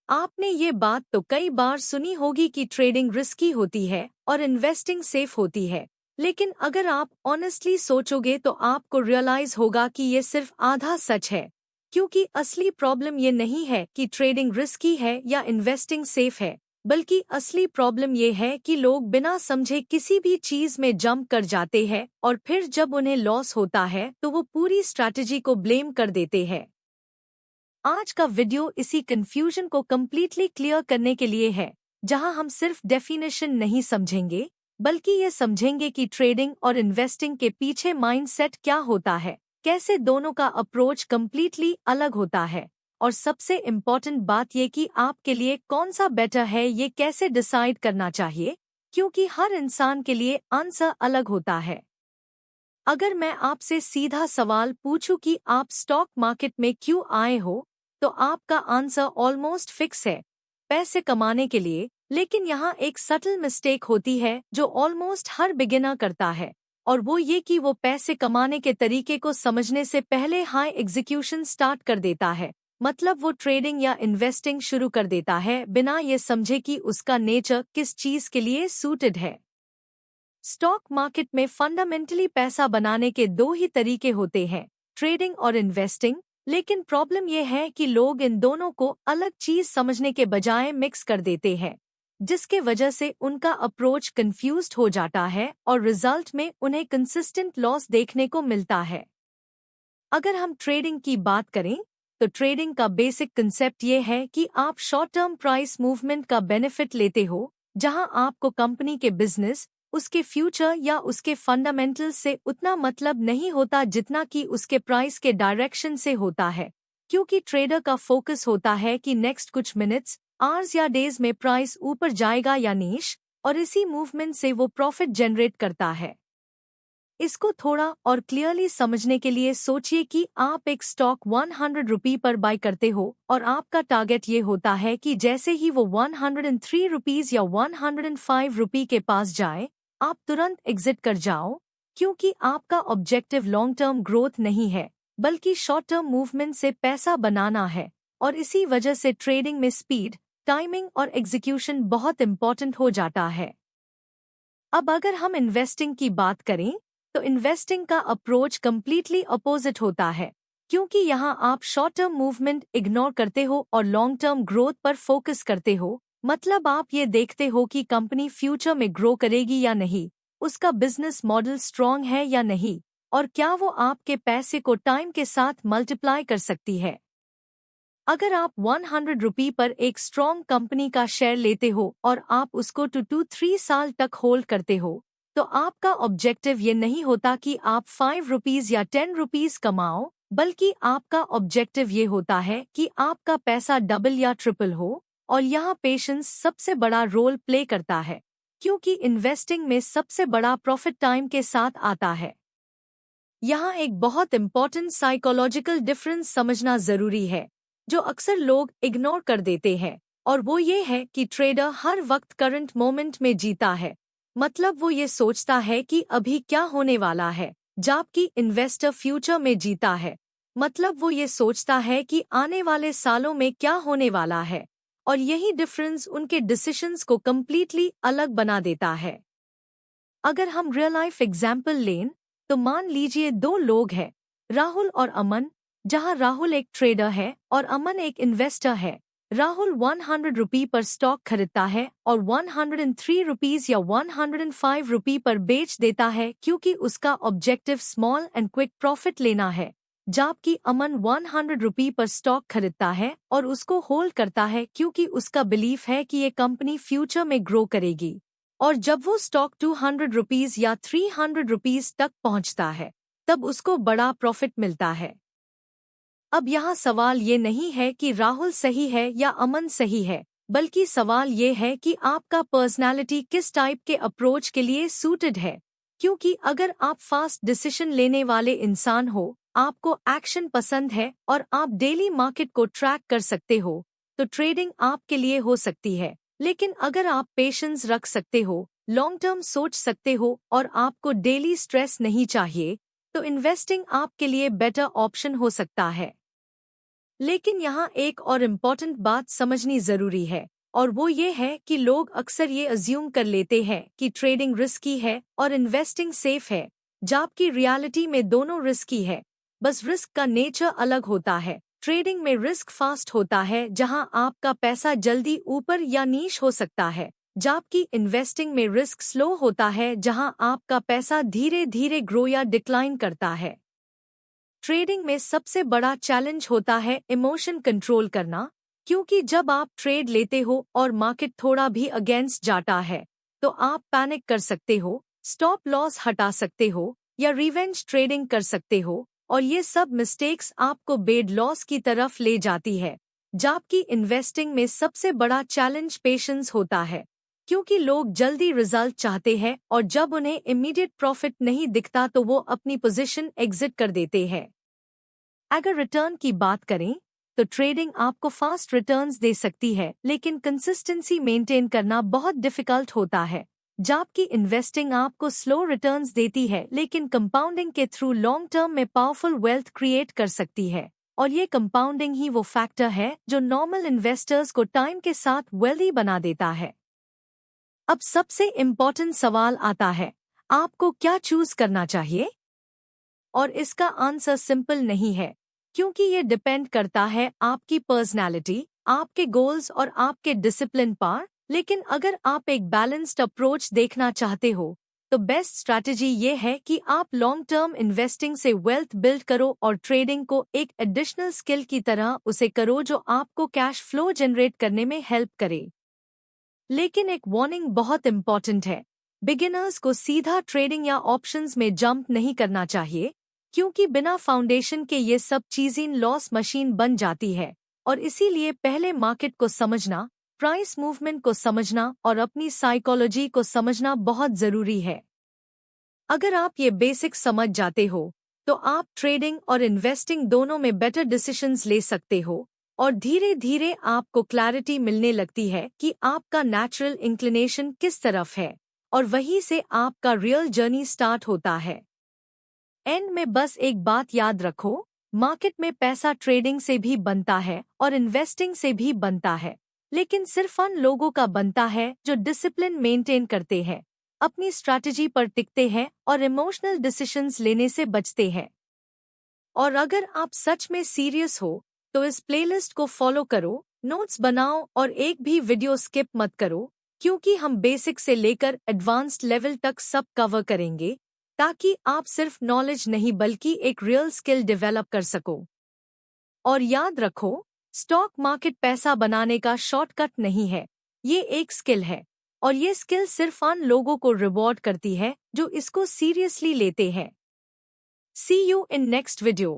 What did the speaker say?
आपने ये बात तो कई बार सुनी होगी कि ट्रेडिंग रिस्की होती है और इन्वेस्टिंग सेफ होती है। लेकिन अगर आप ऑनेस्टली सोचोगे तो आपको रियलाइज होगा कि ये सिर्फ आधा सच है। क्योंकि असली प्रॉब्लम ये नहीं है कि ट्रेडिंग रिस्की है या इन्वेस्टिंग सेफ है, बल्कि असली प्रॉब्लम ये है कि लोग बिना समझे किसी भी चीज में जंप कर जाते हैं और फिर जब उन्हें लॉस होता है तो वो पूरी स्ट्रैटेजी को ब्लेम कर देते हैं। आज का वीडियो इसी कंफ्यूजन को कम्प्लीटली क्लियर करने के लिए है, जहां हम सिर्फ डेफिनेशन नहीं समझेंगे, बल्कि ये समझेंगे कि ट्रेडिंग और इन्वेस्टिंग के पीछे माइंडसेट क्या होता है, कैसे दोनों का अप्रोच कम्प्लीटली अलग होता है, और सबसे इम्पोर्टेंट बात ये कि आपके लिए कौन सा बेटर है ये कैसे डिसाइड करना चाहिए, क्योंकि हर इंसान के लिए आंसर अलग होता है। अगर मैं आपसे सीधा सवाल पूछूं कि आप स्टॉक मार्केट में क्यों आए हो, तो आपका आंसर ऑलमोस्ट फिक्स है, पैसे कमाने के लिए। लेकिन यहाँ एक सटल मिस्टेक होती है जो ऑलमोस्ट हर बिगिनर करता है, और वो ये कि वो पैसे कमाने के तरीके को समझने से पहले हाई एग्जीक्यूशन स्टार्ट कर देता है। मतलब वो ट्रेडिंग या इन्वेस्टिंग शुरू कर देता है बिना ये समझे कि उसका नेचर किस चीज के लिए सूटेड है। स्टॉक मार्केट में फंडामेंटली पैसा बनाने के दो ही तरीके होते हैं, ट्रेडिंग और इन्वेस्टिंग। लेकिन प्रॉब्लम यह है कि लोग इन दोनों को अलग चीज समझने के बजाय मिक्स कर देते हैं, जिसके वजह से उनका अप्रोच कंफ्यूज्ड हो जाता है और रिजल्ट में उन्हें कंसिस्टेंट लॉस देखने को मिलता है। अगर हम ट्रेडिंग की बात करें, तो ट्रेडिंग का बेसिक कंसेप्ट ये है कि आप शॉर्ट टर्म प्राइस मूवमेंट का बेनिफिट लेते हो, जहां आपको कंपनी के बिजनेस, उसके फ्यूचर या उसके फंडामेंटल्स से उतना मतलब नहीं होता जितना कि उसके प्राइस के डायरेक्शन से होता है। क्योंकि ट्रेडर का फोकस होता है कि नेक्स्ट कुछ मिनट्स, आवर्स या डेज में प्राइस ऊपर जाएगा या नीचे, और इसी मूवमेंट से वो प्रॉफिट जनरेट करता है। इसको थोड़ा और क्लियरली समझने के लिए सोचिए कि आप एक स्टॉक 100 रुपये पर बाय करते हो और आपका टारगेट ये होता है कि जैसे ही वो 103 रुपीज या 105 रुपये के पास जाए, आप तुरंत एग्जिट कर जाओ। क्योंकि आपका ऑब्जेक्टिव लॉन्ग टर्म ग्रोथ नहीं है, बल्कि शॉर्ट टर्म मूवमेंट से पैसा बनाना है। और इसी वजह से ट्रेडिंग में स्पीड, टाइमिंग और एग्जीक्यूशन बहुत इंपॉर्टेंट हो जाता है। अब अगर हम इन्वेस्टिंग की बात करें, तो इन्वेस्टिंग का अप्रोच कम्प्लीटली अपोजिट होता है। क्योंकि यहाँ आप शॉर्ट टर्म मूवमेंट इग्नोर करते हो और लॉन्ग टर्म ग्रोथ पर फोकस करते हो। मतलब आप ये देखते हो कि कंपनी फ्यूचर में ग्रो करेगी या नहीं, उसका बिजनेस मॉडल स्ट्रॉन्ग है या नहीं, और क्या वो आपके पैसे को टाइम के साथ मल्टीप्लाई कर सकती है। अगर आप 100 रुपये पर एक स्ट्रॉन्ग कंपनी का शेयर लेते हो और आप उसको 2-3 साल तक होल्ड करते हो, तो आपका ऑब्जेक्टिव ये नहीं होता कि आप 5 रुपीज या 10 रुपीज कमाओ, बल्कि आपका ऑब्जेक्टिव ये होता है कि आपका पैसा डबल या ट्रिपल हो। और यहाँ पेशेंस सबसे बड़ा रोल प्ले करता है, क्योंकि इन्वेस्टिंग में सबसे बड़ा प्रॉफिट टाइम के साथ आता है। यहाँ एक बहुत इम्पोर्टेंट साइकोलॉजिकल डिफरेंस समझना जरूरी है, जो अक्सर लोग इग्नोर कर देते हैं, और वो ये है कि ट्रेडर हर वक्त करंट मोमेंट में जीता है। मतलब वो ये सोचता है कि अभी क्या होने वाला है, जबकि इन्वेस्टर फ्यूचर में जीता है। मतलब वो ये सोचता है कि आने वाले सालों में क्या होने वाला है, और यही डिफरेंस उनके डिसीजंस को कम्प्लीटली अलग बना देता है। अगर हम रियल लाइफ एग्जाम्पल लें, तो मान लीजिए दो लोग हैं, राहुल और अमन। जहां राहुल एक ट्रेडर है और अमन एक इन्वेस्टर है। राहुल 100 रुपये पर स्टॉक खरीदता है और 103 रुपीज या 105 रुपये पर बेच देता है, क्योंकि उसका objective small and quick profit लेना है। जबकि अमन 100 रुपये पर स्टॉक खरीदता है और उसको होल्ड करता है, क्योंकि उसका बिलीफ है कि ये कंपनी फ्यूचर में ग्रो करेगी। और जब वो स्टॉक 200 रुपीज या 300 रुपीज तक पहुंचता है, तब उसको बड़ा प्रॉफिट मिलता है। अब यहाँ सवाल ये नहीं है कि राहुल सही है या अमन सही है, बल्कि सवाल ये है कि आपका पर्सनालिटी किस टाइप के अप्रोच के लिए सूटेड है। क्योंकि अगर आप फास्ट डिसीजन लेने वाले इंसान हो, आपको एक्शन पसंद है और आप डेली मार्केट को ट्रैक कर सकते हो, तो ट्रेडिंग आपके लिए हो सकती है। लेकिन अगर आप पेशेंस रख सकते हो, लॉन्ग टर्म सोच सकते हो और आपको डेली स्ट्रेस नहीं चाहिए, तो इन्वेस्टिंग आपके लिए बेटर ऑप्शन हो सकता है। लेकिन यहाँ एक और इम्पॉर्टेंट बात समझनी जरूरी है, और वो ये है कि लोग अक्सर ये अज्यूम कर लेते हैं कि ट्रेडिंग रिस्की है और इन्वेस्टिंग सेफ है, जबकि रियलिटी में दोनों रिस्की है। बस रिस्क का नेचर अलग होता है। ट्रेडिंग में रिस्क फास्ट होता है, जहां आपका पैसा जल्दी ऊपर या नीच हो सकता है, जबकि इन्वेस्टिंग में रिस्क स्लो होता है, जहां आपका पैसा धीरे धीरे ग्रो या डिक्लाइन करता है। ट्रेडिंग में सबसे बड़ा चैलेंज होता है इमोशन कंट्रोल करना, क्योंकि जब आप ट्रेड लेते हो और मार्केट थोड़ा भी अगेंस्ट जाता है, तो आप पैनिक कर सकते हो, स्टॉप लॉस हटा सकते हो या रिवेंज ट्रेडिंग कर सकते हो, और ये सब मिस्टेक्स आपको बेड लॉस की तरफ ले जाती है। जबकि इन्वेस्टिंग में सबसे बड़ा चैलेंज पेशेंस होता है, क्योंकि लोग जल्दी रिजल्ट चाहते हैं और जब उन्हें इमीडिएट प्रॉफिट नहीं दिखता तो वो अपनी पोजीशन एग्जिट कर देते हैं। अगर रिटर्न की बात करें तो ट्रेडिंग आपको फास्ट रिटर्न्स दे सकती है, लेकिन कंसिस्टेंसी मेंटेन करना बहुत डिफिकल्ट होता है। जबकि इन्वेस्टिंग आपको स्लो रिटर्न्स देती है, लेकिन कंपाउंडिंग के थ्रू लॉन्ग टर्म में पावरफुल वेल्थ क्रिएट कर सकती है। और ये कंपाउंडिंग ही वो फैक्टर है जो नॉर्मल इन्वेस्टर्स को टाइम के साथ वेल्दी बना देता है। अब सबसे इम्पोर्टेंट सवाल आता है, आपको क्या चूज करना चाहिए? और इसका आंसर सिंपल नहीं है, क्योंकि ये डिपेंड करता है आपकी पर्सनैलिटी, आपके गोल्स और आपके डिसिप्लिन पर। लेकिन अगर आप एक बैलेंस्ड अप्रोच देखना चाहते हो, तो बेस्ट स्ट्रैटेजी ये है कि आप लॉन्ग टर्म इन्वेस्टिंग से वेल्थ बिल्ड करो और ट्रेडिंग को एक एडिशनल स्किल की तरह उसे करो जो आपको कैश फ्लो जनरेट करने में हेल्प करे। लेकिन एक वार्निंग बहुत इम्पॉर्टेंट है, बिगिनर्स को सीधा ट्रेडिंग या ऑप्शंस में जंप नहीं करना चाहिए, क्योंकि बिना फाउंडेशन के ये सब चीजें लॉस मशीन बन जाती है। और इसीलिए पहले मार्केट को समझना, प्राइस मूवमेंट को समझना और अपनी साइकोलॉजी को समझना बहुत जरूरी है। अगर आप ये बेसिक्स समझ जाते हो, तो आप ट्रेडिंग और इन्वेस्टिंग दोनों में बेटर डिसीजंस ले सकते हो, और धीरे धीरे आपको क्लैरिटी मिलने लगती है कि आपका नेचुरल इंक्लिनेशन किस तरफ है, और वहीं से आपका रियल जर्नी स्टार्ट होता है। एंड में बस एक बात याद रखो, मार्केट में पैसा ट्रेडिंग से भी बनता है और इन्वेस्टिंग से भी बनता है, लेकिन सिर्फ उन लोगों का बनता है जो डिसिप्लिन मेंटेन करते हैं, अपनी स्ट्रैटेजी पर टिकते हैं और इमोशनल डिसीजंस लेने से बचते हैं। और अगर आप सच में सीरियस हो, तो इस प्लेलिस्ट को फॉलो करो, नोट्स बनाओ और एक भी वीडियो स्किप मत करो, क्योंकि हम बेसिक से लेकर एडवांस्ड लेवल तक सब कवर करेंगे, ताकि आप सिर्फ नॉलेज नहीं बल्कि एक रियल स्किल डेवलप कर सको। और याद रखो, स्टॉक मार्केट पैसा बनाने का शॉर्टकट नहीं है, ये एक स्किल है, और ये स्किल सिर्फ उन लोगों को रिवॉर्ड करती है जो इसको सीरियसली लेते हैं। See you in next video.